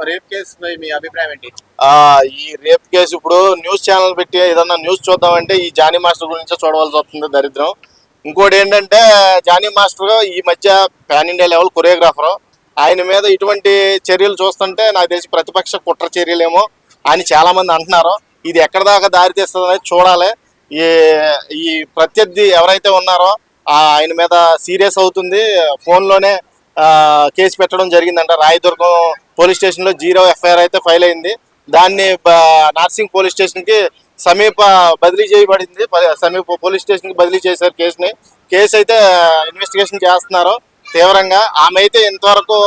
Rape case మీ అభిప్రాయం ఏంటి? ఈ రేప్ కేసు ఇప్పుడు న్యూస్ ఛానల్ పెట్టి ఏదన్నా న్యూస్ చూద్దామంటే ఈ జానీ మాస్టర్ గురించి చూడవలసి వస్తుంది, దరిద్రం. ఇంకోటి ఏంటంటే జానీ మాస్టర్ ఈ మధ్య పాన్ ఇండియా లెవెల్ కొరియోగ్రాఫర్. ఆయన మీద ఇటువంటి చర్యలు చూస్తుంటే నాకు తెలిసి ప్రతిపక్ష కుట్ర చర్యలేమో అని చాలా మంది అంటున్నారు. ఇది ఎక్కడ దాకా దారి తీస్తుంది అనేది చూడాలి. ఈ ప్రత్యర్థి ఎవరైతే ఉన్నారో ఆయన మీద సీరియస్ అవుతుంది. ఫోన్లోనే కేసు పెట్టడం జరిగిందంట. రాయదుర్గం పోలీస్ స్టేషన్లో 0 ఎఫ్ఐఆర్ అయితే ఫైల్ అయింది. దాన్ని నార్సింగ్ పోలీస్ స్టేషన్కి సమీప బదిలీ చేయబడింది. సమీప పోలీస్ స్టేషన్కి బదిలీ చేశారు కేసుని. కేసు అయితే ఇన్వెస్టిగేషన్ చేస్తున్నారు తీవ్రంగా. ఆమె అయితే ఇంతవరకు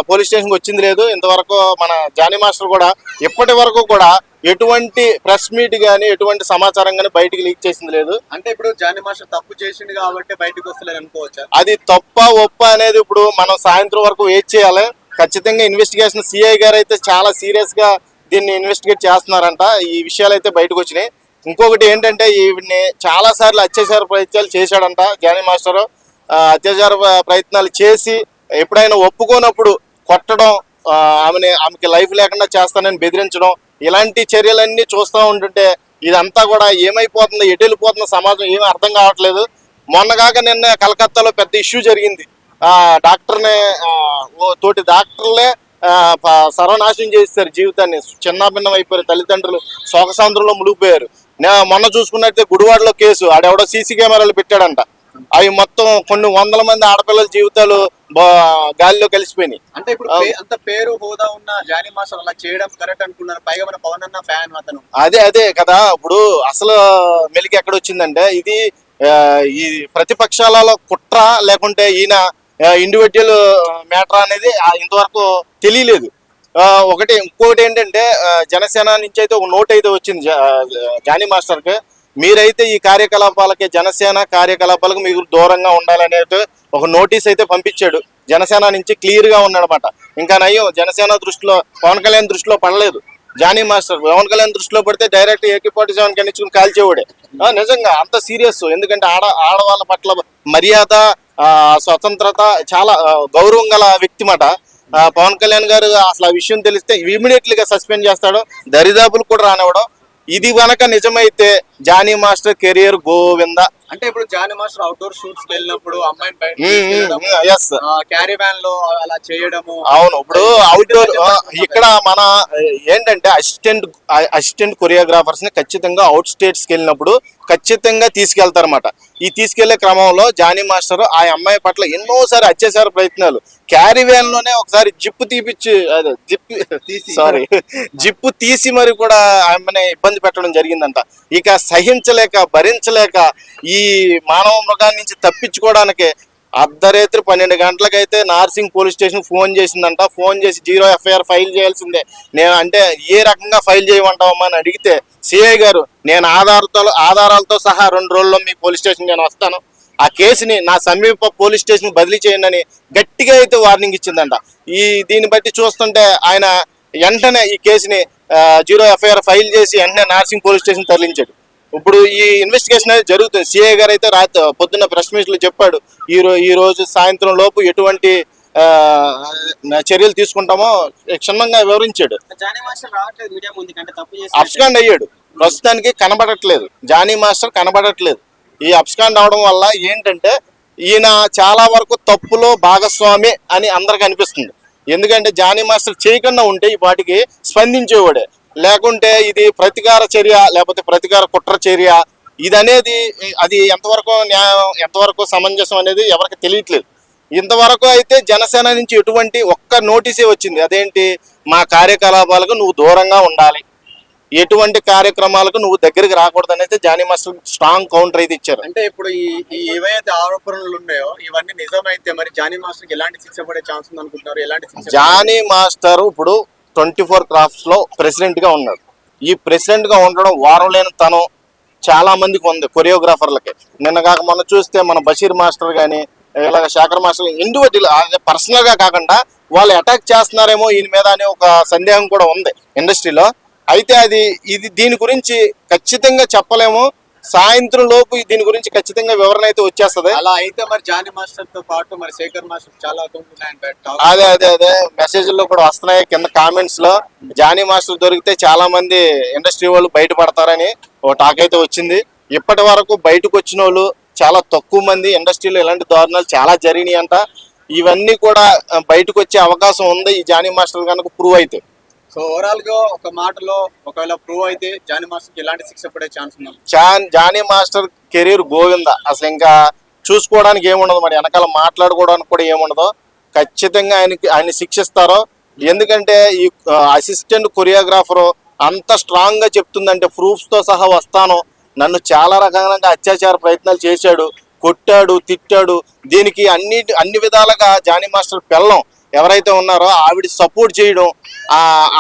పోలీస్ స్టేషన్కి వచ్చింది లేదు. ఇంతవరకు మన జానీ మాస్టర్ కూడా ఇప్పటి వరకు కూడా ఎటువంటి ప్రెస్ మీట్ కానీ ఎటువంటి సమాచారం కానీ బయటికి లీక్ చేసింది లేదు. అంటే ఇప్పుడు జానీ మాస్టర్ తప్పు చేసింది కాబట్టి బయటకు వస్తలేదు అనుకోవచ్చా? అది తప్ప ఒప్ప అనేది ఇప్పుడు మనం సాయంత్రం వరకు వెయిట్ చేయాలి. ఖచ్చితంగా ఇన్వెస్టిగేషన్ సిఐ గారు అయితే చాలా సీరియస్ గా దీన్ని ఇన్వెస్టిగేట్ చేస్తున్నారంట. ఈ విషయాలు అయితే బయటకు వచ్చినాయి. ఇంకొకటి ఏంటంటే ఈవిడ్ని చాలా సార్లు అత్యాచార ప్రయత్నాలు చేశాడంట జానీ మాస్టర్. అత్యాచార ప్రయత్నాలు చేసి ఎప్పుడైనా ఒప్పుకోనప్పుడు కొట్టడం, ఆమెకి లైఫ్ లేకుండా చేస్తానని బెదిరించడం, ఇలాంటి చర్యలన్నీ చూస్తూ ఉంటుంటే ఇదంతా కూడా ఏమైపోతుంది, ఎటు వెళ్ళిపోతుంది సమాజం ఏమీ అర్థం కావట్లేదు. మొన్నగాక నిన్న కలకత్తాలో పెద్ద ఇష్యూ జరిగింది. డాక్టర్ని తోటి డాక్టర్లే సర్వనాశనం చేస్తారు జీవితాన్ని. చిన్నభిన్నం అయిపోయారు తల్లిదండ్రులు, శోకసాంద్రంలో మునిగిపోయారు. మొన్న చూసుకున్నట్టే గుడివాడలో కేసు, ఆడెవడో సీసీ కెమెరాలు పెట్టాడంట. అవి మొత్తం కొన్ని వందల మంది ఆడపిల్లల జీవితాలు గాలిలో కలిసిపోయినాయి. అంటే ఇప్పుడు అంత పేరు హోదా ఉన్న జానీ మాస్టర్ అలా చేయడం కరెక్ట్ అనుకున్నారు. పైగా మన పవన్ అన్న ఫ్యాన్ అతను. అదే కదా. ఇప్పుడు అసలు మెలికి ఎక్కడ వచ్చిందంటే ఇది ఈ ప్రతిపక్షాలలో కుట్ర లేకుంటే ఈయన ఇండివిజువల్ మ్యాటర్ అనేది ఇంతవరకు తెలియలేదు. ఇంకోటి ఏంటంటే జనసేన నుంచి అయితే ఒక నోట్ అయితే వచ్చింది జానీ మాస్టర్కి. మీరైతే ఈ కార్యకలాపాలకి, జనసేన కార్యకలాపాలకు మీరు దూరంగా ఉండాలనే ఒక నోటీస్ అయితే పంపించాడు. జనసేన నుంచి క్లియర్గా ఉన్నాడనమాట. ఇంకా నయ్యం జనసేన దృష్టిలో, పవన్ కళ్యాణ్ దృష్టిలో పడలేదు జానీ మాస్టర్. పవన్ కళ్యాణ్ దృష్టిలో పడితే డైరెక్ట్ AK-47 కనిచ్చుకుని కాల్చేవాడే. నిజంగా అంత సీరియస్. ఎందుకంటే ఆడవాళ్ళ పట్ల మర్యాద, స్వతంత్రత, చాలా గౌరవం గల వ్యక్తి మాట పవన్ కళ్యాణ్ గారు. అసలు ఆ విషయం తెలిస్తే ఇమీడియట్లీగా సస్పెండ్ చేస్తాడు, దరిదాపులు కూడా రానివ్వడం. ఇది కనుక నిజమైతే జానీ మాస్టర్ కెరియర్ గోవింద. అంటే ఇప్పుడు జానీ మాస్టర్ అవుట్డోర్ షూట్స్ వెళ్ళినప్పుడు అమ్మాయిని క్యారీ వ్యాన్ లో అలా చేయడము. అవును. ఇప్పుడు అవుట్డోర్ ఇక్కడ మన ఏంటంటే అసిస్టెంట్ కొరియోగ్రాఫర్స్ ని ఖచ్చితంగా అవుట్ స్టేట్స్కి వెళ్ళినప్పుడు ఖచ్చితంగా తీసుకెళ్తారన్నమాట. ఈ తీసుకెళ్లే క్రమంలో జానీ మాస్టర్ ఆ అమ్మాయి పట్ల ఎన్నోసారి అత్యాచార ప్రయత్నాలు, క్యారీ వ్యాన్ లోనే ఒకసారి జిప్పు తీసి మరి కూడా ఆమెని ఇబ్బంది పెట్టడం జరిగిందంట. ఇక సహించలేక భరించలేక ఈ మానవ మృగాన్ని నుంచి తప్పించుకోవడానికి అర్ధరాత్రి 12 గంటలకైతే నార్సింగ్ పోలీస్ స్టేషన్ ఫోన్ చేసిందంట. ఫోన్ చేసి 0 ఎఫ్ఐఆర్ ఫైల్ చేయాల్సిందే. నేను అంటే ఏ రకంగా ఫైల్ చేయమంటావమ్మా అని అడిగితే సిఐ గారు నేను ఆధారాలతో సహా 2 రోజుల్లో మీ పోలీస్ స్టేషన్ నేను వస్తాను, ఆ కేసుని నా సమీప పోలీస్ స్టేషన్ బదిలీ చేయండి అని గట్టిగా అయితే వార్నింగ్ ఇచ్చిందంట. దీన్ని బట్టి చూస్తుంటే ఆయన వెంటనే ఈ కేసుని 0 ఎఫ్ఐఆర్ ఫైల్ చేసి వెంటనే నార్సింగ్ పోలీస్ స్టేషన్ తరలించాడు. ఇప్పుడు ఈ ఇన్వెస్టిగేషన్ అయితే జరుగుతుంది. సిఐ గారు అయితే పొద్దున్న ప్రెస్ మీట్లో చెప్పాడు, ఈ రోజు సాయంత్రం లోపు ఎటువంటి చర్యలు తీసుకుంటామో క్షుణ్ణంగా వివరించాడు. అబ్స్కాండ్ అయ్యాడు. ప్రస్తుతానికి కనబడట్లేదు, జానీ మాస్టర్ కనబడట్లేదు. ఈ అబ్స్కాండ్ అవడం వల్ల ఏంటంటే ఈయన చాలా వరకు తప్పులో భాగస్వామి అని అందరికి అనిపిస్తుంది. ఎందుకంటే జానీ మాస్టర్ చేయకుండా ఉంటే ఈ వాటికి స్పందించేవాడే. లేకుంటే ఇది ప్రతీకార చర్య లేకపోతే ప్రతీకార కుట్ర చర్య ఇది అది ఎంతవరకు న్యాయం, ఎంతవరకు సమంజసం అనేది ఎవరికి తెలియట్లేదు. ఇంతవరకు అయితే జనసేన నుంచి ఎటువంటి ఒక్క నోటీసే వచ్చింది. అదేంటి, మా కార్యకలాపాలకు నువ్వు దూరంగా ఉండాలి, ఎటువంటి కార్యక్రమాలకు నువ్వు దగ్గరికి రాకూడదు అనేది జానీ మాస్టర్ స్ట్రాంగ్ కౌంటర్ అయితే ఇచ్చారు. అంటే ఇప్పుడు ఏవైతే ఆరోపణలు ఉన్నాయో ఇవన్నీ నిజమైతే మరి జానీ మాస్టర్ ఎలాంటి శిక్ష పడే ఛాన్స్ ఉంది అనుకుంటున్నారు? ఎలాంటి శిక్ష? జానీ మాస్టర్ ఇప్పుడు 24 క్రాఫ్ట్స్ లో ప్రెసిడెంట్ గా ఉన్నాడు. ఈ ప్రెసిడెంట్ గా ఉండడం వారం లేని తనం చాలా మందికి ఉంది కొరియోగ్రాఫర్లకి. నిన్న కాక మొన్న చూస్తే మన బషీర్ మాస్టర్ కానీ ఇలాగ శేఖర్ మాస్టర్ ఇండివిజువల్ పర్సనల్ గా కాకుండా వాళ్ళు అటాక్ చేస్తున్నారేమో ఈయన మీద అనే ఒక సందేహం కూడా ఉంది ఇండస్ట్రీలో. అయితే దీని గురించి ఖచ్చితంగా చెప్పలేము. సాయంత్రం లోపు దీని గురించి ఖచ్చితంగా వివరణ అయితే వచ్చేస్తది. అలా అయితే మరి జానీ మాస్టర్ తో పాటు మరి శేఖర్ మాస్టర్ చాలా అకౌంట్ ఉన్నాయంట. అదే మెసేజ్ లో కూడా వస్తున్నాయి కింద కామెంట్స్ లో. జానీ మాస్టర్ దొరికితే చాలా మంది ఇండస్ట్రీ వాళ్ళు బయటపడతారని ఓ టాక్ అయితే వచ్చింది. ఇప్పటి వరకు బయటకు వచ్చిన వాళ్ళు చాలా తక్కువ మంది. ఇండస్ట్రీలో ఇలాంటి దారుణాలు చాలా జరిగినాయి అంట. ఇవన్నీ కూడా బయటకు వచ్చే అవకాశం ఉంది ఈ జానీ మాస్టర్ కనుక ప్రూవ్ అయితే. సో ఓవరాల్ గా ఒక మాటలో ఒకవేళ ప్రూవ్ అయితే జానీ మాస్టర్ ఎలాంటి శిక్ష పడే ఛాన్స్ ఉంది? Jani master career Govinda. అసలు ఇంకా చూసుకోవడానికి ఏముండదు, మరి వెనకాల మాట్లాడుకోవడానికి కూడా ఏముండదు. ఖచ్చితంగా ఆయన శిక్షిస్తారో. ఎందుకంటే ఈ అసిస్టెంట్ కొరియోగ్రాఫర్ అంత స్ట్రాంగ్ గా చెప్తుందంటే ప్రూఫ్స్ తో సహా వస్తాను, నన్ను చాలా రకాలుగా అత్యాచార ప్రయత్నాలు చేశాడు, కొట్టాడు, తిట్టాడు. దీనికి అన్ని విధాలుగా జానీ మాస్టర్ పెళ్ళం ఎవరైతే ఉన్నారో ఆవిడ సపోర్ట్ చేయడం,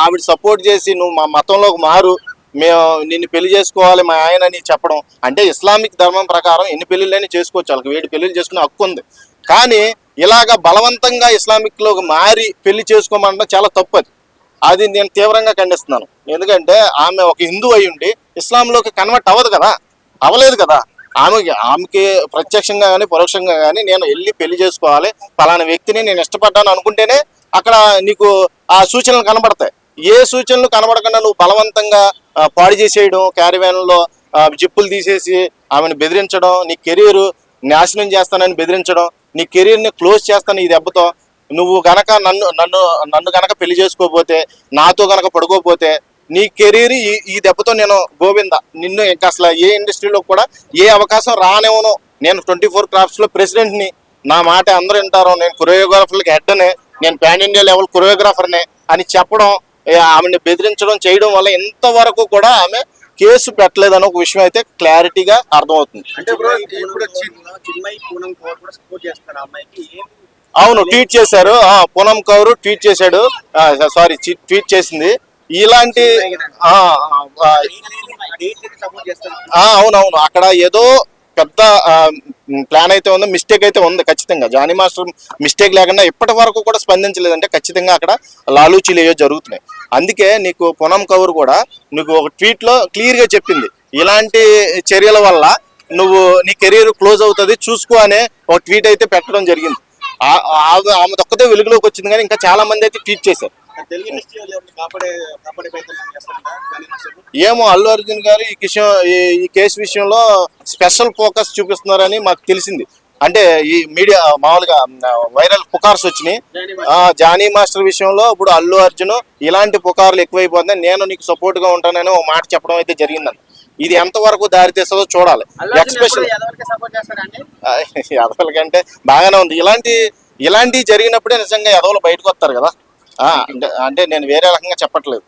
ఆవిడ సపోర్ట్ చేసి నువ్వు మా మతంలోకి మారు, మేము నిన్ను పెళ్లి చేసుకోవాలి మా ఆయన అని చెప్పడం. అంటే ఇస్లామిక్ ధర్మం ప్రకారం ఎన్ని పెళ్లిళ్ళని చేసుకోవచ్చు, వాళ్ళకి 7 పెళ్లిళ్ళు చేసుకునే హక్కు ఉంది. కానీ ఇలాగ బలవంతంగా ఇస్లామిక్ లోకి మారి పెళ్లి చేసుకోమంటే చాలా తప్పది. అది నేను తీవ్రంగా ఖండిస్తున్నాను. ఎందుకంటే ఆమె ఒక హిందూ అయి ఉండి ఇస్లాంలోకి కన్వర్ట్ అవ్వదు కదా, అవ్వలేదు కదా. ఆమెకి ప్రత్యక్షంగా కానీ పరోక్షంగా కానీ నేను వెళ్ళి పెళ్లి చేసుకోవాలి, పలానా వ్యక్తిని నేను ఇష్టపడ్డాను అనుకుంటేనే అక్కడ నీకు ఆ సూచనలు కనబడతాయి. ఏ సూచనలు కనబడకుండా నువ్వు బలవంతంగా పాడు చేసేయడం, క్యారివ్యాన్లో జిప్పులు తీసేసి ఆమెను బెదిరించడం, నీ కెరీర్ నాశనం చేస్తానని బెదిరించడం, నీ కెరీర్ని క్లోజ్ చేస్తాను ఈ దెబ్బతో, నువ్వు గనక నన్ను గనక పెళ్లి చేసుకోకపోతే, నాతో గనక పడుకోకపోతే నీ కెరీర్ ఈ దెబ్బతో నేను గోవింద, నిన్ను ఇంకా అసలు ఏ ఇండస్ట్రీలో కూడా ఏ అవకాశం రానివ్వను. నేను 24 క్రాఫ్ట్స్ లో ప్రెసిడెంట్ని, నా మాట అందరూ వింటారు, నేను కొరియోగ్రాఫర్లకి హెడ్నే, నేను పాన్ ఇండియా లెవెల్ కొరియోగ్రాఫర్నే అని చెప్పడం, ఆమెను బెదిరించడం చేయడం వల్ల ఇంతవరకు కూడా ఆమె కేసు పెట్టలేదని ఒక విషయం అయితే క్లారిటీగా అర్థమవుతుంది. అంటే అవును, ట్వీట్ చేశారు. పూనం కౌర్ ట్వీట్ చేశాడు, సారీ ట్వీట్ చేసింది. ఇలాంటి అవునవును, అక్కడ ఏదో పెద్ద ప్లాన్ అయితే ఉంది, మిస్టేక్ అయితే ఉంది ఖచ్చితంగా. జానీ మాస్టర్ మిస్టేక్ లేకుండా ఇప్పటి వరకు కూడా స్పందించలేదంటే ఖచ్చితంగా అక్కడ లాలూచీలు ఏవో జరుగుతున్నాయి. అందుకే నీకు పూనం కౌర్ కూడా నీకు ఒక ట్వీట్ లో క్లియర్ గా చెప్పింది, ఇలాంటి చర్యల వల్ల నువ్వు నీ కెరీర్ క్లోజ్ అవుతుంది చూసుకో అనే ఒక ట్వీట్ అయితే పెట్టడం జరిగింది. ఆమె ఒక్కతే వెలుగులోకి వచ్చింది, కానీ ఇంకా చాలా మంది అయితే ట్వీట్ చేశారు. ఏమో అల్లు అర్జున్ గారు ఈ కేసు విషయంలో స్పెషల్ ఫోకస్ చూపిస్తున్నారని మాకు తెలిసింది. అంటే ఈ మీడియా మామూలుగా వైరల్ పుకార్స్ వచ్చినాయి. జానీ మాస్టర్ విషయంలో ఇప్పుడు అల్లు అర్జున్ ఇలాంటి పుకార్లు ఎక్కువైపోతున్నాయి, నేను నీకు సపోర్ట్ గా ఉంటానని ఒక మాట చెప్పడం అయితే జరిగిందని. ఇది ఎంతవరకు దారితీస్తుందో చూడాలి. ఎక్స్పెషల్ ఎదవలకంటే బాగానే ఉంది. ఇలాంటి జరిగినప్పుడే నిజంగా ఎదవలు బయటకు వస్తారు కదా. అంటే నేను వేరే రకంగా చెప్పట్లేదు.